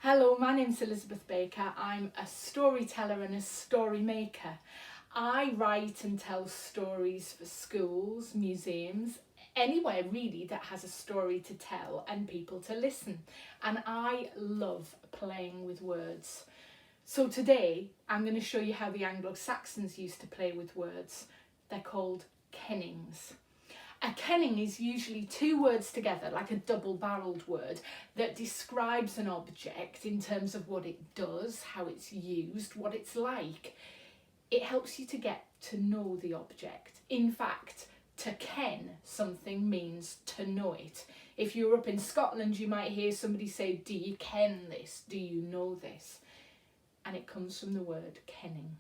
Hello, my name's Elizabeth Baker. I'm a storyteller and a story maker. I write and tell stories for schools, museums, anywhere really that has a story to tell and people to listen. And I love playing with words. So today I'm going to show you how the Anglo-Saxons used to play with words. They're called kennings. A kenning is usually two words together, like a double-barreled word, that describes an object in terms of what it does, how it's used, what it's like. It helps you to get to know the object. In fact, to ken something means to know it. If you're up in Scotland, you might hear somebody say, "Do you ken this? Do you know this?" And it comes from the word kenning.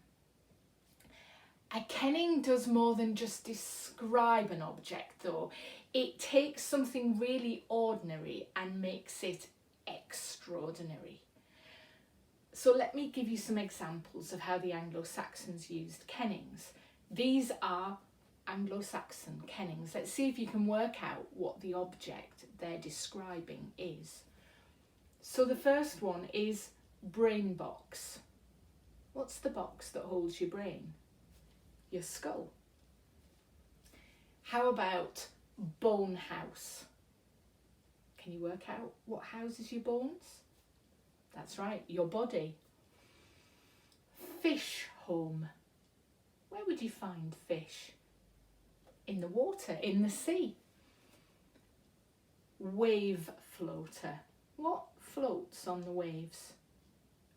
A kenning does more than just describe an object though. It takes something really ordinary and makes it extraordinary. So let me give you some examples of how the Anglo-Saxons used kennings. These are Anglo-Saxon kennings. Let's see if you can work out what the object they're describing is. So the first one is brain box. What's the box that holds your brain? Your skull. How about bone house? Can you work out what houses your bones? That's right, your body. Fish home. Where would you find fish? In the water, in the sea. Wave floater. What floats on the waves?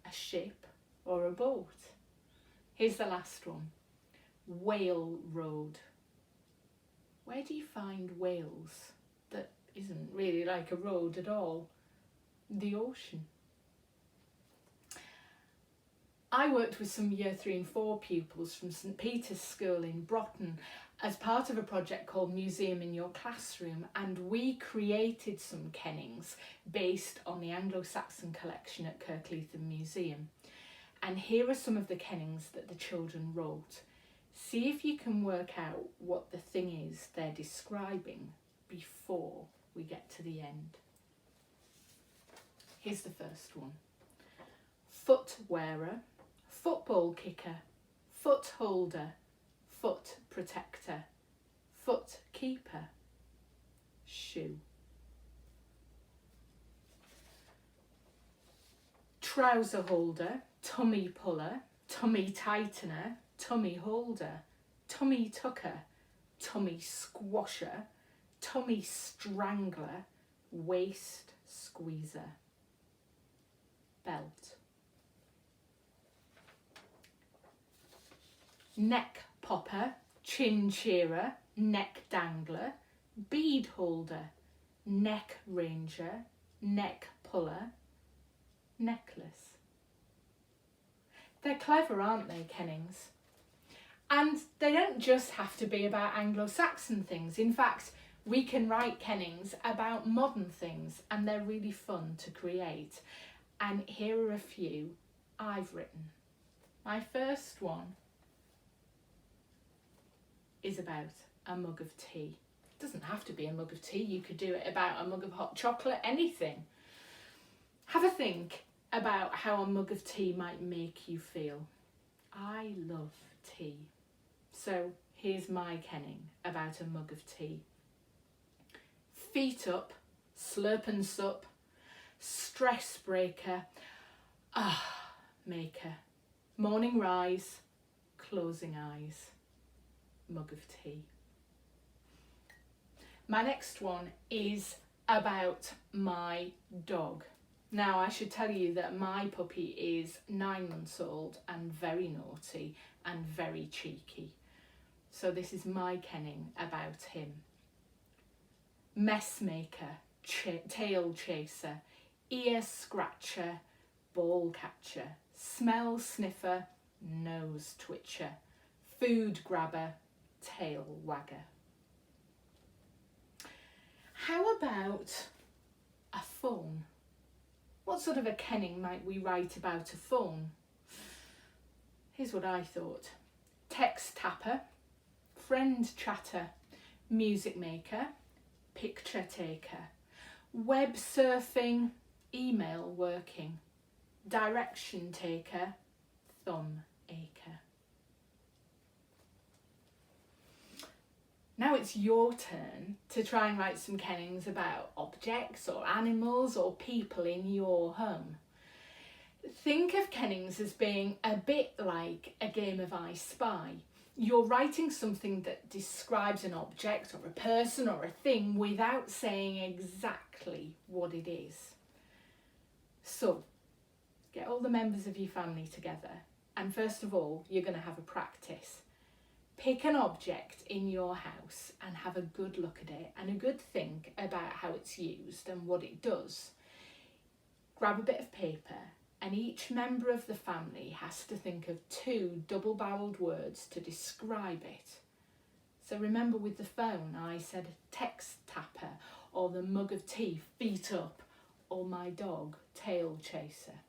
A ship or a boat? Here's the last one. Whale road. Where do you find whales that isn't really like a road at all? The ocean. I worked with some year 3 and 4 pupils from St Peter's School in Broughton as part of a project called Museum in Your Classroom, and we created some kennings based on the Anglo-Saxon collection at Kirkleatham Museum. And here are some of the kennings that the children wrote. See if you can work out what the thing is they're describing before we get to the end. Here's the first one. Foot wearer, football kicker, foot holder, foot protector, foot keeper, shoe. Trouser holder, tummy puller, tummy tightener, tummy holder, tummy tucker, tummy squasher, tummy strangler, waist squeezer, belt. Neck popper, chin cheerer, neck dangler, bead holder, neck ranger, neck puller, necklace. They're clever, aren't they, kennings? And they don't just have to be about Anglo-Saxon things. In fact, we can write kennings about modern things and they're really fun to create. And here are a few I've written. My first one is about a mug of tea. It doesn't have to be a mug of tea. You could do it about a mug of hot chocolate, anything. Have a think about how a mug of tea might make you feel. I love tea. So here's my kenning about a mug of tea. Feet up, slurp and sup, stress breaker, maker, morning rise, closing eyes, mug of tea. My next one is about my dog. Now I should tell you that my puppy is 9 months old and very naughty and very cheeky. So this is my kenning about him. Messmaker, tail chaser, ear scratcher, ball catcher, smell sniffer, nose twitcher, food grabber, tail wagger. How about a phone? What sort of a kenning might we write about a phone? Here's what I thought. Text tapper, friend chatter, music maker, picture taker, web surfing, email working, direction taker, thumb acher. Now it's your turn to try and write some kennings about objects or animals or people in your home. Think of kennings as being a bit like a game of I Spy. You're writing something that describes an object or a person or a thing without saying exactly what it is. So, get all the members of your family together, and first of all, you're going to have a practice. Pick an object in your house and have a good look at it and a good think about how it's used and what it does. Grab a bit of paper, and each member of the family has to think of 2 double-barreled words to describe it. So remember, with the phone, I said text tapper, or the mug of tea, feet up, or my dog, tail chaser.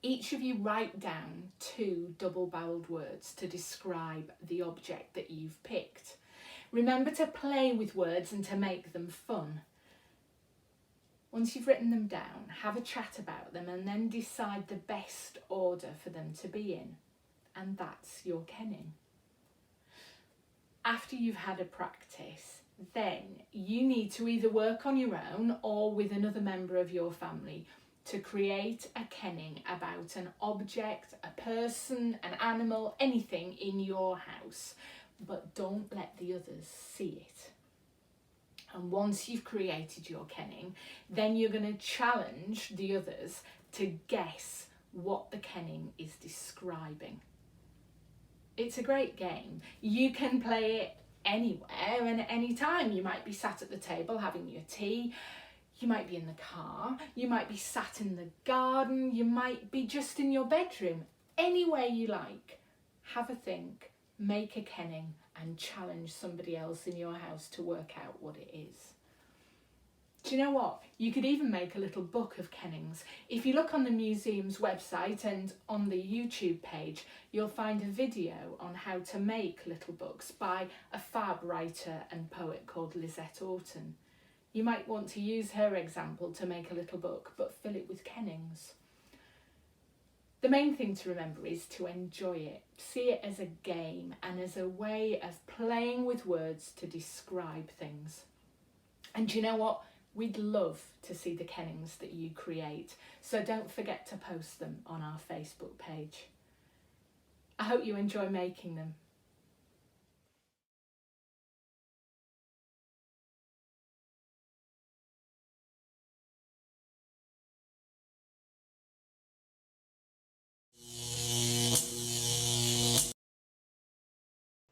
Each of you write down 2 double-barreled words to describe the object that you've picked. Remember to play with words and to make them fun. Once you've written them down, have a chat about them and then decide the best order for them to be in. And that's your kenning. After you've had a practice, then you need to either work on your own or with another member of your family to create a kenning about an object, a person, an animal, anything in your house. But don't let the others see it. And once you've created your kenning, then you're going to challenge the others to guess what the kenning is describing. It's a great game. You can play it anywhere and at any time. You might be sat at the table having your tea. You might be in the car. You might be sat in the garden. You might be just in your bedroom. Anywhere you like. Have a think, make a kenning, and challenge somebody else in your house to work out what it is. Do you know what? You could even make a little book of kennings. If you look on the museum's website and on the YouTube page, you'll find a video on how to make little books by a fab writer and poet called Lisette Orton. You might want to use her example to make a little book, but fill it with kennings. The main thing to remember is to enjoy it. See it as a game and as a way of playing with words to describe things. And do you know what? We'd love to see the kennings that you create, so don't forget to post them on our Facebook page. I hope you enjoy making them.